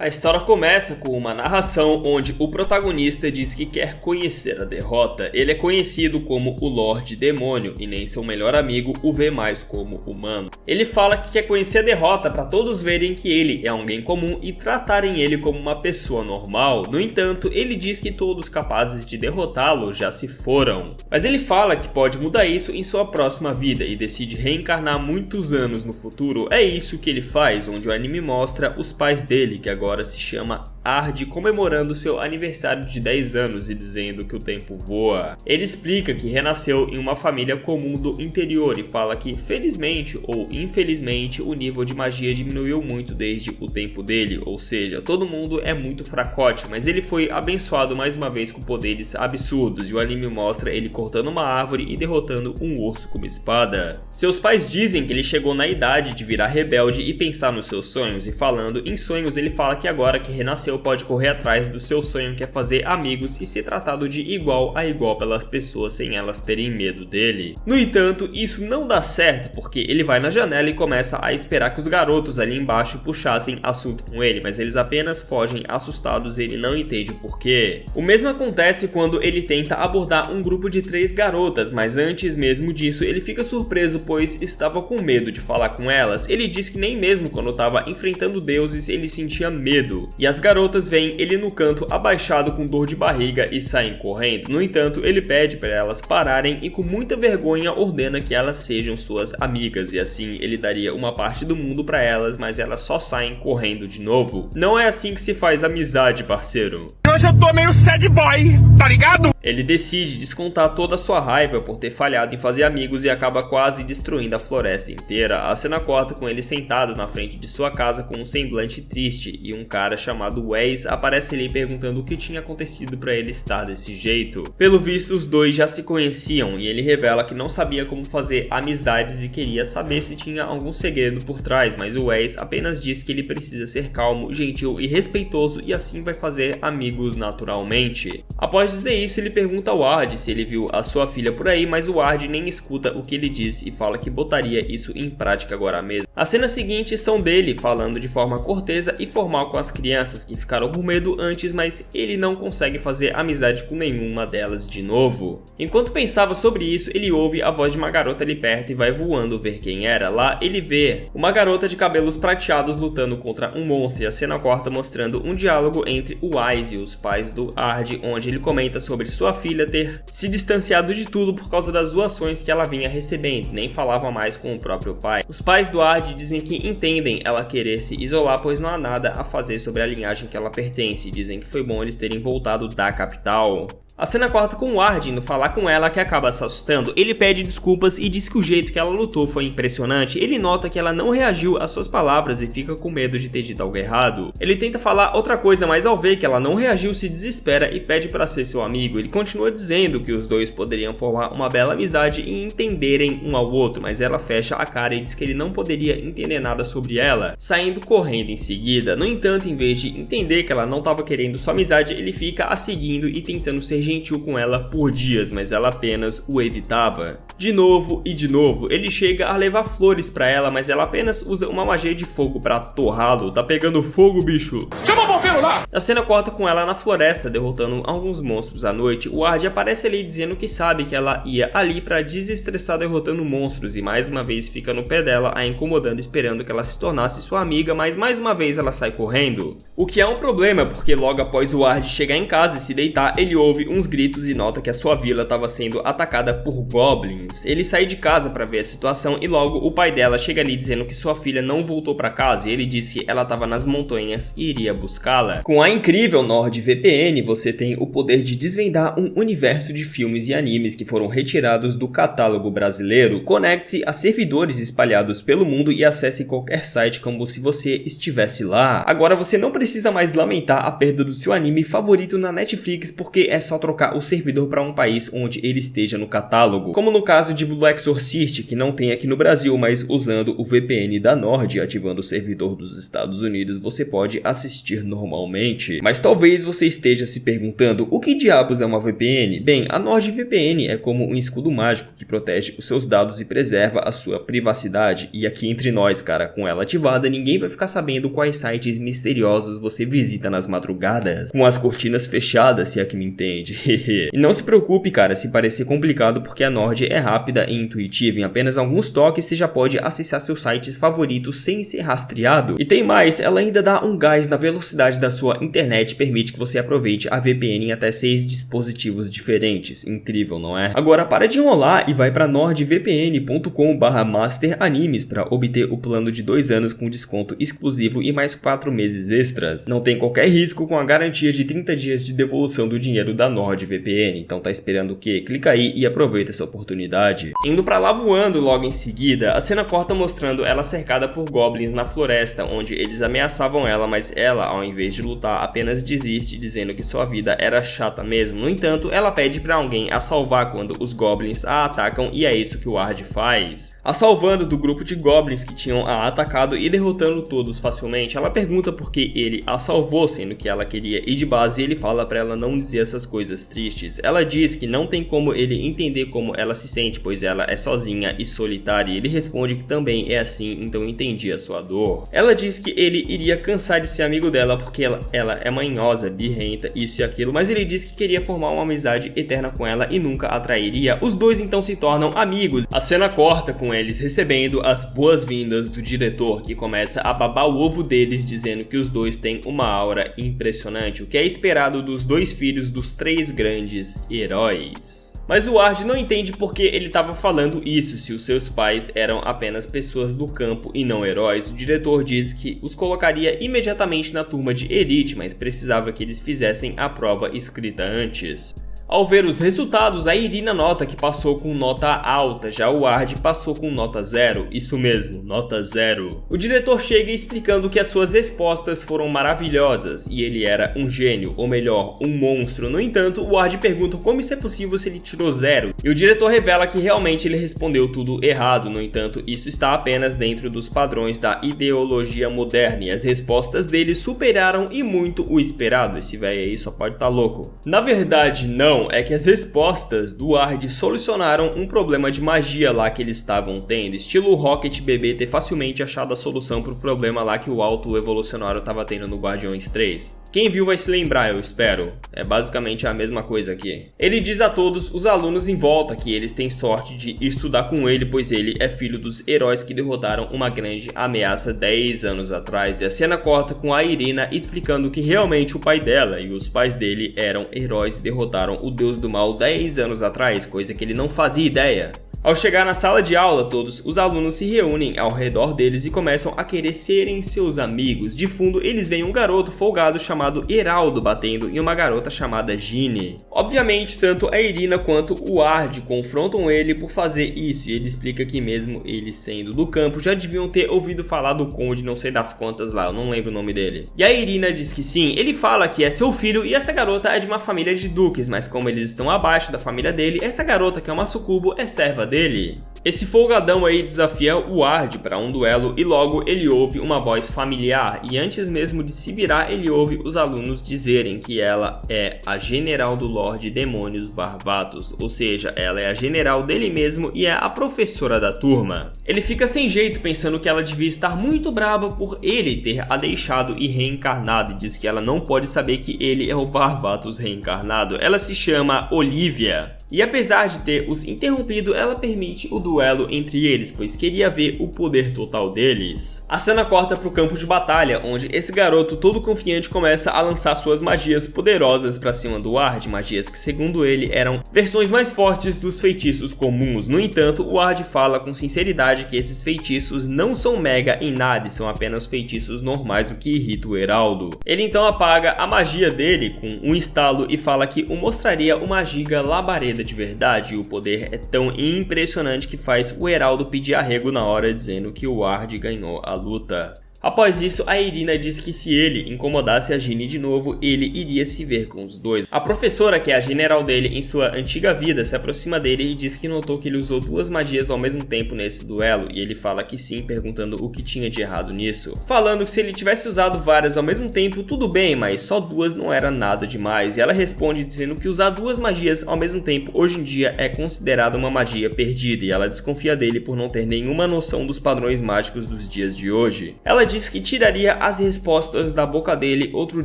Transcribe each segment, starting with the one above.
A história começa com uma narração onde o protagonista diz que quer conhecer a derrota. Ele é conhecido como o Lorde Demônio e nem seu melhor amigo o vê mais como humano. Ele fala que quer conhecer a derrota para todos verem que ele é alguém comum e tratarem ele como uma pessoa normal. No entanto, ele diz que todos capazes de derrotá-lo já se foram. Mas ele fala que pode mudar isso em sua próxima vida e decide reencarnar muitos anos no futuro. É isso que ele faz, onde o anime mostra os pais dele, que agora se chama Ard, comemorando seu aniversário de 10 anos e dizendo que o tempo voa. Ele explica que renasceu em uma família comum do interior e fala que felizmente ou infelizmente o nível de magia diminuiu muito desde o tempo dele, ou seja, todo mundo é muito fracote, mas ele foi abençoado mais uma vez com poderes absurdos e o anime mostra ele cortando uma árvore e derrotando um urso com uma espada. Seus pais dizem que ele chegou na idade de virar rebelde e pensar nos seus sonhos, e falando em sonhos ele fala que agora que renasceu pode correr atrás do seu sonho, que é fazer amigos e ser tratado de igual a igual pelas pessoas sem elas terem medo dele. No entanto, isso não dá certo porque ele vai na janela e começa a esperar que os garotos ali embaixo puxassem assunto com ele, mas eles apenas fogem assustados e ele não entende o porquê. O mesmo acontece quando ele tenta abordar um grupo de 3 garotas, mas antes mesmo disso ele fica surpreso pois estava com medo de falar com elas. Ele diz que nem mesmo quando estava enfrentando deuses ele sentia medo, e as garotas veem ele no canto abaixado com dor de barriga e saem correndo. No entanto, ele pede para elas pararem e com muita vergonha ordena que elas sejam suas amigas, e assim ele daria uma parte do mundo para elas, mas elas só saem correndo de novo. Não é assim que se faz amizade, parceiro. Hoje eu tô meio sad boy, tá ligado? Ele decide descontar toda a sua raiva por ter falhado em fazer amigos e acaba quase destruindo a floresta inteira. A cena corta com ele sentado na frente de sua casa com um semblante triste e um cara chamado Wes aparece ali perguntando o que tinha acontecido para ele estar desse jeito. Pelo visto, os dois já se conheciam e ele revela que não sabia como fazer amizades e queria saber se tinha algum segredo por trás, mas o Wes apenas diz que ele precisa ser calmo, gentil e respeitoso e assim vai fazer amigos naturalmente. Após dizer isso, ele pergunta ao Ard se ele viu a sua filha por aí, mas o Ard nem escuta o que ele disse e fala que botaria isso em prática agora mesmo. As cenas seguintes são dele falando de forma cortesa e formal com as crianças que ficaram com medo antes, mas ele não consegue fazer amizade com nenhuma delas de novo. Enquanto pensava sobre isso, ele ouve a voz de uma garota ali perto e vai voando ver quem era. Lá ele vê uma garota de cabelos prateados lutando contra um monstro, e a cena corta mostrando um diálogo entre o Wise e os pais do Ard, onde ele comenta sobre sua filha ter se distanciado de tudo por causa das zoações que ela vinha recebendo, nem falava mais com o próprio pai. Os pais do Ard dizem que entendem ela querer se isolar, pois não há nada a fazer sobre a linhagem que ela pertence, e dizem que foi bom eles terem voltado da capital. A cena corta com o Ard indo falar com ela, que acaba se assustando. Ele pede desculpas e diz que o jeito que ela lutou foi impressionante. Ele nota que ela não reagiu às suas palavras e fica com medo de ter dito algo errado. Ele tenta falar outra coisa, mas ao ver que ela não reagiu, se desespera e pede para ser seu amigo. Ele continua dizendo que os dois poderiam formar uma bela amizade e entenderem um ao outro, mas ela fecha a cara e diz que ele não poderia entender nada sobre ela, saindo correndo em seguida. No entanto, em vez de entender que ela não estava querendo sua amizade, ele fica a seguindo e tentando ser gentil com ela por dias, mas ela apenas o evitava. De novo e de novo, ele chega a levar flores pra ela, mas ela apenas usa uma magia de fogo pra torrá-lo. Tá pegando fogo, bicho! Chama o bombeiro lá! A cena corta com ela na floresta, derrotando alguns monstros à noite. O Ard aparece ali dizendo que sabe que ela ia ali pra desestressar derrotando monstros, e mais uma vez fica no pé dela, a incomodando, esperando que ela se tornasse sua amiga, mas mais uma vez ela sai correndo. O que é um problema, porque logo após o Ard chegar em casa e se deitar, ele ouve uns gritos e nota que a sua vila estava sendo atacada por goblins. Ele sai de casa para ver a situação e logo o pai dela chega ali dizendo que sua filha não voltou para casa, e ele disse que ela estava nas montanhas e iria buscá-la. Com a incrível NordVPN, você tem o poder de desvendar um universo de filmes e animes que foram retirados do catálogo brasileiro. Conecte-se a servidores espalhados pelo mundo e acesse qualquer site como se você estivesse lá. Agora você não precisa mais lamentar a perda do seu anime favorito na Netflix, porque é só trocar o servidor para um país onde ele esteja no catálogo, como no caso de Blue Exorcist, que não tem aqui no Brasil, mas usando o VPN da Nord e ativando o servidor dos Estados Unidos, você pode assistir normalmente. normalmente. Mas talvez você esteja se perguntando o que diabos é uma VPN? Bem, a NordVPN é como um escudo mágico que protege os seus dados e preserva a sua privacidade. E aqui entre nós, cara, com ela ativada, ninguém vai ficar sabendo quais sites misteriosos você visita nas madrugadas, com as cortinas fechadas, se é que me entende. E não se preocupe, cara, se parecer complicado, porque a Nord é rápida e intuitiva. Em apenas alguns toques você já pode acessar seus sites favoritos sem ser rastreado. E tem mais, ela ainda dá um gás na velocidade da sua internet, permite que você aproveite a VPN em até 6 dispositivos diferentes. Incrível, não é? Agora para de enrolar e vai para nordvpn.com/masteranimes para obter o plano de 2 anos com desconto exclusivo e mais 4 meses extras. Não tem qualquer risco, com a garantia de 30 dias de devolução do dinheiro da NordVPN. Então tá esperando o quê? Clica aí e aproveita essa oportunidade. Indo pra lá voando logo em seguida, a cena corta mostrando ela cercada por goblins na floresta, onde eles ameaçavam ela, mas ela, ao invés de lutar, apenas desiste, dizendo que sua vida era chata mesmo. No entanto, ela pede pra alguém a salvar quando os goblins a atacam, e é isso que o Ward faz. A salvando do grupo de goblins que tinham a atacado e derrotando todos facilmente, ela pergunta por que ele a salvou, sendo que ela queria ir de base, e ele fala pra ela não dizer essas coisas tristes. Ela diz que não tem como ele entender como ela se sente, pois ela é sozinha e solitária, e ele responde que também é assim, então entendi a sua dor. Ela diz que ele iria cansar de ser amigo dela porque ela é manhosa, birrenta, isso e aquilo, mas ele diz que queria formar uma amizade eterna com ela e nunca a trairia. Os dois então se tornam amigos. A cena corta com eles recebendo as boas-vindas do diretor, que começa a babar o ovo deles, dizendo que os dois têm uma aura impressionante, o que é esperado dos dois filhos dos 3 grandes heróis. Mas o Ward não entende porque ele estava falando isso, se os seus pais eram apenas pessoas do campo e não heróis. O diretor diz que os colocaria imediatamente na turma de elite, mas precisava que eles fizessem a prova escrita antes. Ao ver os resultados, a Irina nota que passou com nota alta, já o Ward passou com nota 0, isso mesmo, nota 0. O diretor chega explicando que as suas respostas foram maravilhosas e ele era um gênio, ou melhor, um monstro. No entanto, o Ward pergunta como isso é possível se ele tirou 0, e o diretor revela que realmente ele respondeu tudo errado. No entanto, isso está apenas dentro dos padrões da ideologia moderna e as respostas dele superaram e muito o esperado. Esse velho aí só pode estar louco. Na verdade, não. É que as respostas do Ward solucionaram um problema de magia lá que eles estavam tendo, estilo Rocket Bebê ter facilmente achado a solução pro problema lá que o Alto Evolucionário tava tendo no Guardiões 3. Quem viu vai se lembrar, eu espero. É basicamente a mesma coisa aqui. Ele diz a todos os alunos em volta que eles têm sorte de estudar com ele, pois ele é filho dos heróis que derrotaram uma grande ameaça 10 anos atrás. E a cena corta com a Irina explicando que realmente o pai dela e os pais dele eram heróis e derrotaram o Deus do Mal 10 anos atrás, coisa que ele não fazia ideia. Ao chegar na sala de aula, todos os alunos se reúnem ao redor deles e começam a querer serem seus amigos. De fundo, eles veem um garoto folgado chamado Heraldo batendo em uma garota chamada Ginny. Obviamente, tanto a Irina quanto o Ward confrontam ele por fazer isso, e ele explica que mesmo eles sendo do campo, já deviam ter ouvido falar do conde não sei das quantas lá, eu não lembro o nome dele. E a Irina diz que sim, ele fala que é seu filho e essa garota é de uma família de duques, mas como eles estão abaixo da família dele, essa garota que é uma sucubo é serva dele. Esse folgadão aí desafia o Ward para um duelo e logo ele ouve uma voz familiar, e antes mesmo de se virar ele ouve os alunos dizerem que ela é a general do Lorde Demônios Varvatos, ou seja, ela é a general dele mesmo e é a professora da turma. Ele fica sem jeito pensando que ela devia estar muito braba por ele ter a deixado e reencarnado, e diz que ela não pode saber que ele é o Varvatos reencarnado. Ela se chama Olivia. E apesar de ter os interrompido, ela permite o duelo entre eles, pois queria ver o poder total deles. A cena corta para o campo de batalha, onde esse garoto todo confiante começa a lançar suas magias poderosas para cima do Ward, magias que segundo ele eram versões mais fortes dos feitiços comuns. No entanto, o Ward fala com sinceridade que esses feitiços não são mega em nada e são apenas feitiços normais, o que irrita o Heraldo. Ele então apaga a magia dele com um estalo e fala que o mostraria uma giga labareda de verdade, e o poder é tão impressionante que faz o Heraldo pedir arrego na hora, dizendo que o Ward ganhou a luta. Após isso, a Irina diz que se ele incomodasse a Ginny de novo, ele iria se ver com os dois. A professora, que é a general dele em sua antiga vida, se aproxima dele e diz que notou que ele usou 2 magias ao mesmo tempo nesse duelo, e ele fala que sim, perguntando o que tinha de errado nisso. Falando que se ele tivesse usado várias ao mesmo tempo, tudo bem, mas só 2 não era nada demais, e ela responde dizendo que usar 2 magias ao mesmo tempo hoje em dia é considerado uma magia perdida, e ela desconfia dele por não ter nenhuma noção dos padrões mágicos dos dias de hoje. Ela diz que tiraria as respostas da boca dele outro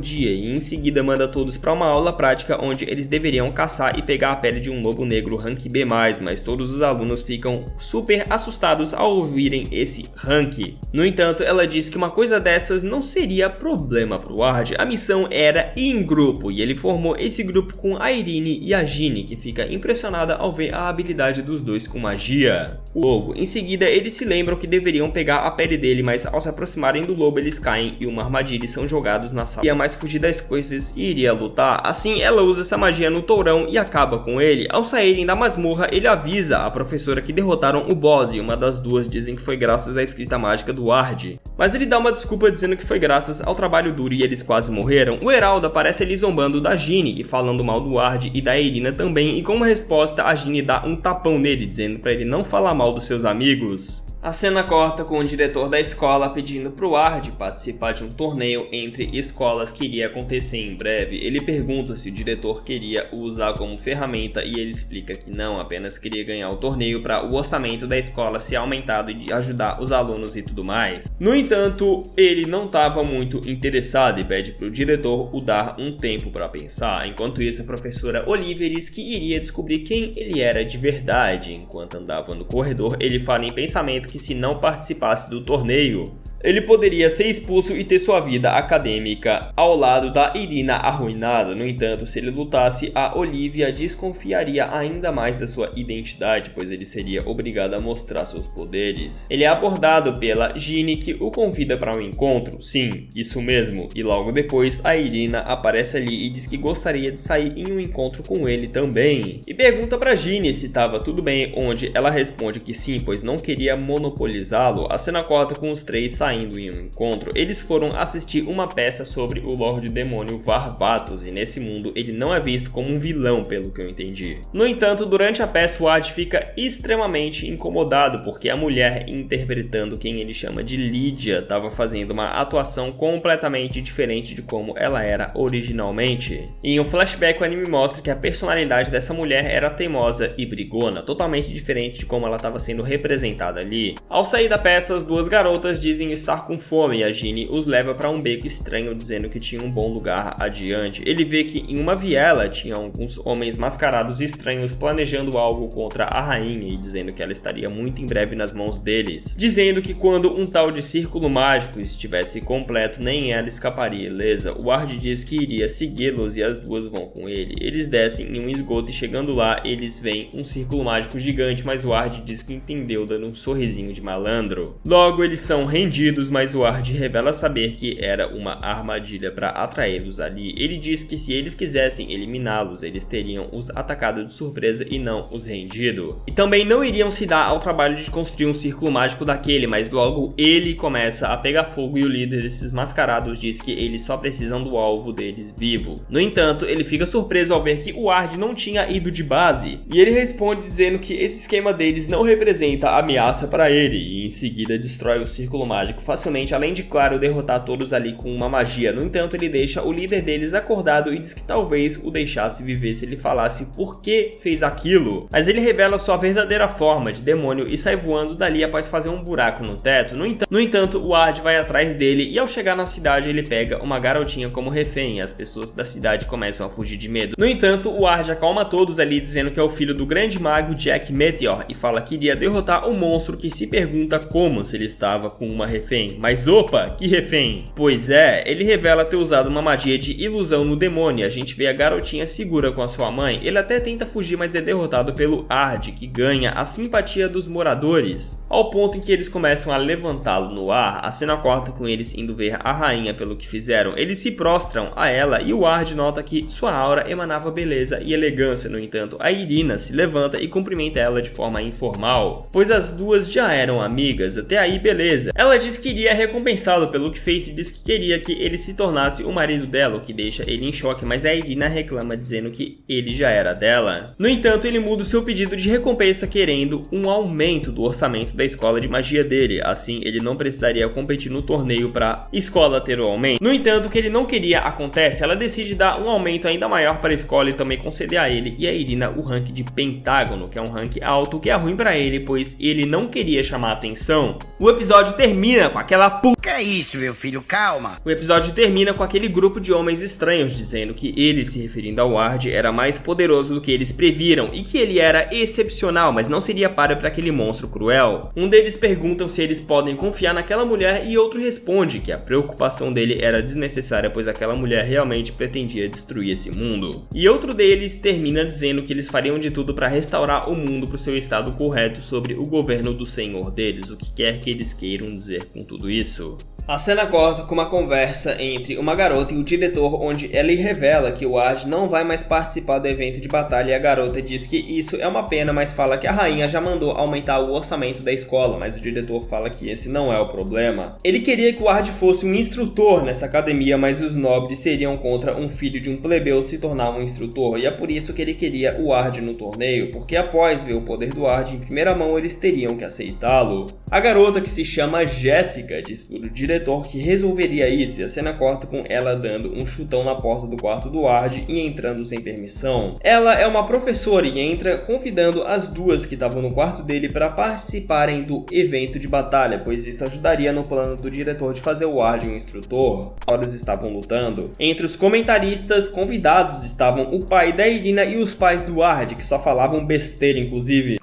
dia e em seguida manda todos para uma aula prática onde eles deveriam caçar e pegar a pele de um lobo negro rank B+, mas todos os alunos ficam super assustados ao ouvirem esse rank. No entanto, ela diz que uma coisa dessas não seria problema pro Ward, a missão era ir em grupo e ele formou esse grupo com a Irine e a Ginny, que fica impressionada ao ver a habilidade dos dois com magia. Logo, em seguida eles se lembram que deveriam pegar a pele dele, mas ao se aproximarem do lobo eles caem em uma armadilha e são jogados na sala. Ia mais fugir das coisas e iria lutar. Assim ela usa essa magia no tourão e acaba com ele. Ao saírem da masmorra, ele avisa a professora que derrotaram o boss e uma das duas dizem que foi graças à escrita mágica do Ward. Mas ele dá uma desculpa dizendo que foi graças ao trabalho duro e eles quase morreram. O Heraldo aparece ali zombando da Ginny e falando mal do Ward e da Irina também, e como resposta a Ginny dá um tapão nele, dizendo para ele não falar mal dos seus amigos. A cena corta com o diretor da escola pedindo pro Ward participar de um torneio entre escolas que iria acontecer em breve. Ele pergunta se o diretor queria o usar como ferramenta e ele explica que não, apenas queria ganhar o torneio para o orçamento da escola ser aumentado e ajudar os alunos e tudo mais. No entanto, ele não estava muito interessado e pede pro diretor o dar um tempo para pensar. Enquanto isso, a professora Olivia diz que iria descobrir quem ele era de verdade. Enquanto andava no corredor, ele fala em pensamento que se não participasse do torneio, ele poderia ser expulso e ter sua vida acadêmica ao lado da Irina arruinada. No entanto, se ele lutasse, a Olivia desconfiaria ainda mais da sua identidade, pois ele seria obrigado a mostrar seus poderes. Ele é abordado pela Ginny, que o convida para um encontro. Sim, isso mesmo. E logo depois, a Irina aparece ali e diz que gostaria de sair em um encontro com ele também. E pergunta para Ginny se estava tudo bem, onde ela responde que sim, pois não queria monopolizá-lo. A cena corta com os três saindo em um encontro. Eles foram assistir uma peça sobre o Lorde Demônio Varvatos e nesse mundo ele não é visto como um vilão, pelo que eu entendi. No entanto, durante a peça o Ward fica extremamente incomodado porque a mulher interpretando quem ele chama de Lídia estava fazendo uma atuação completamente diferente de como ela era originalmente. Em um flashback o anime mostra que a personalidade dessa mulher era teimosa e brigona, totalmente diferente de como ela estava sendo representada ali. Ao sair da peça, as duas garotas dizem estar com fome e a Ginny os leva para um beco estranho dizendo que tinha um bom lugar adiante. Ele vê que em uma viela tinha alguns homens mascarados estranhos planejando algo contra a rainha e dizendo que ela estaria muito em breve nas mãos deles. Dizendo que quando um tal de círculo mágico estivesse completo, nem ela escaparia ilesa. O Ward diz que iria segui-los e as duas vão com ele. Eles descem em um esgoto e chegando lá, eles veem um círculo mágico gigante, mas o Ward diz que entendeu dando um sorrisinho de malandro. Logo, eles são rendidos, mas o Ward revela saber que era uma armadilha para atraí-los ali. Ele diz que se eles quisessem eliminá-los, eles teriam os atacado de surpresa e não os rendido. E também não iriam se dar ao trabalho de construir um círculo mágico daquele, mas logo ele começa a pegar fogo e o líder desses mascarados diz que eles só precisam do alvo deles vivo. No entanto, ele fica surpreso ao ver que o Ward não tinha ido de base, e ele responde dizendo que esse esquema deles não representa ameaça para ele, e em seguida destrói o círculo mágico facilmente, além de, claro, derrotar todos ali com uma magia. No entanto, ele deixa o líder deles acordado e diz que talvez o deixasse viver se ele falasse por que fez aquilo. Mas ele revela sua verdadeira forma de demônio e sai voando dali após fazer um buraco no teto. No entanto, o Ward vai atrás dele e ao chegar na cidade ele pega uma garotinha como refém e as pessoas da cidade começam a fugir de medo. No entanto, o Ward acalma todos ali dizendo que é o filho do grande mago Jack Meteor e fala que iria derrotar o monstro que se pergunta como se ele estava com uma refém. Mas opa, que refém? Pois é, ele revela ter usado uma magia de ilusão no demônio e a gente vê a garotinha segura com a sua mãe. Ele até tenta fugir, mas é derrotado pelo Ard, que ganha a simpatia dos moradores, ao ponto em que eles começam a levantá-lo no ar. A cena corta com eles indo ver a rainha pelo que fizeram. Eles se prostram a ela e o Ard nota que sua aura emanava beleza e elegância. No entanto, a Irina se levanta e cumprimenta ela de forma informal, pois as duas já eram amigas. Até aí beleza. Ela diz diz que iria recompensá-lo pelo que fez e diz que queria que ele se tornasse o marido dela, o que deixa ele em choque, mas a Irina reclama dizendo que ele já era dela. No entanto, ele muda o seu pedido de recompensa querendo um aumento do orçamento da escola de magia dele, assim ele não precisaria competir no torneio para a escola ter o aumento. No entanto, o que ele não queria acontece, ela decide dar um aumento ainda maior para a escola e também conceder a ele e a Irina o rank de Pentágono, que é um rank alto, que é ruim para ele, pois ele não queria chamar atenção. O episódio termina com aquela Que é isso, meu filho? Calma. O episódio termina com aquele grupo de homens estranhos dizendo que ele, se referindo ao Ward, era mais poderoso do que eles previram e que ele era excepcional, mas não seria páreo para aquele monstro cruel. Um deles perguntam se eles podem confiar naquela mulher e outro responde que a preocupação dele era desnecessária, pois aquela mulher realmente pretendia destruir esse mundo. E outro deles termina dizendo que eles fariam de tudo para restaurar o mundo para o seu estado correto sobre o governo do senhor deles, o que quer que eles queiram dizer com tudo isso. A cena corta com uma conversa entre uma garota e o diretor, onde ela revela que o Ward não vai mais participar do evento de batalha e a garota diz que isso é uma pena, mas fala que a rainha já mandou aumentar o orçamento da escola, mas o diretor fala que esse não é o problema. Ele queria que o Ward fosse um instrutor nessa academia, mas os nobres seriam contra um filho de um plebeu se tornar um instrutor, e é por isso que ele queria o Ward no torneio, porque após ver o poder do Ward em primeira mão, eles teriam que aceitá-lo. A garota, que se chama Jéssica, diz pro diretor que resolveria isso, e a cena corta com ela dando um chutão na porta do quarto do Ward e entrando sem permissão. Ela é uma professora e entra convidando as duas que estavam no quarto dele para participarem do evento de batalha, pois isso ajudaria no plano do diretor de fazer o Ward um instrutor. Eles estavam lutando. Entre os comentaristas convidados estavam o pai da Irina e os pais do Ward, que só falavam besteira, inclusive.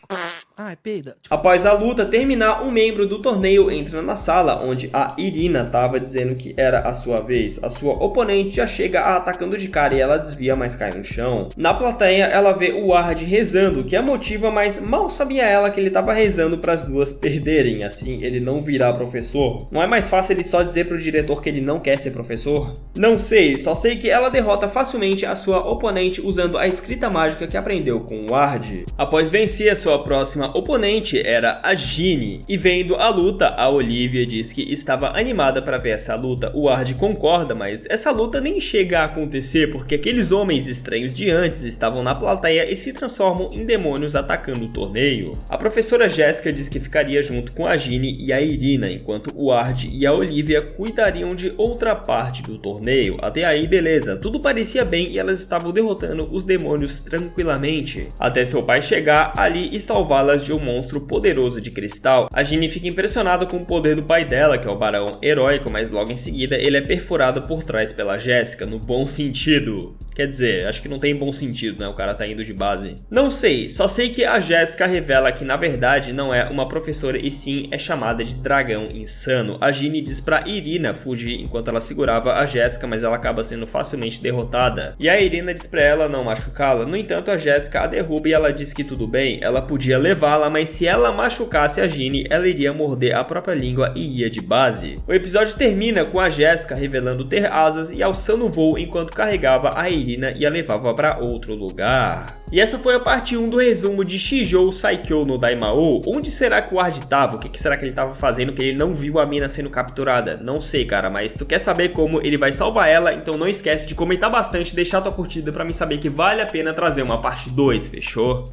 Após a luta terminar, um membro do torneio entra na sala onde a Irina estava dizendo que era a sua vez. A sua oponente já chega atacando de cara e ela desvia, mas cai no chão. Na plateia, ela vê o Ward rezando, o que a motiva, mas mal sabia ela que ele estava rezando para as duas perderem, assim ele não virá professor. Não é mais fácil ele só dizer pro diretor que ele não quer ser professor? Não sei, só sei que ela derrota facilmente a sua oponente usando a escrita mágica que aprendeu com o Ward. Após vencer a sua próxima oponente era a Ginny, e vendo a luta, a Olivia diz que estava animada para ver essa luta. O Ward concorda, mas essa luta nem chega a acontecer porque aqueles homens estranhos de antes estavam na plateia e se transformam em demônios atacando o torneio. A professora Jéssica diz que ficaria junto com a Ginny e a Irina, enquanto o Ward e a Olivia cuidariam de outra parte do torneio. Até aí beleza, tudo parecia bem e elas estavam derrotando os demônios tranquilamente, até seu pai chegar ali e salvá-las de um monstro poderoso de cristal. A Ginny fica impressionada com o poder do pai dela, que é o barão heróico, mas logo em seguida ele é perfurado por trás pela Jéssica, no bom sentido. Quer dizer, acho que não tem bom sentido, né? O cara tá indo de base. Não sei, só sei que a Jéssica revela que na verdade não é uma professora e sim é chamada de dragão insano. A Ginny diz pra Irina fugir enquanto ela segurava a Jéssica, mas ela acaba sendo facilmente derrotada. E a Irina diz pra ela não machucá-la, no entanto a Jéssica a derruba e ela diz que tudo bem, ela podia levá-la, mas se ela machucasse a Ginny, ela iria morder a própria língua e ia de base. O episódio termina com a Jéssica revelando ter asas e alçando voo enquanto carregava a Irina e a levava para outro lugar. E essa foi a parte 1 do resumo de Shijou Saikyo no Daimao. Onde será que o Ward tava? O que será que ele tava fazendo que ele não viu a mina sendo capturada? Não sei, cara, mas tu quer saber como ele vai salvar ela? Então não esquece de comentar bastante e deixar tua curtida pra mim saber que vale a pena trazer uma parte 2, fechou?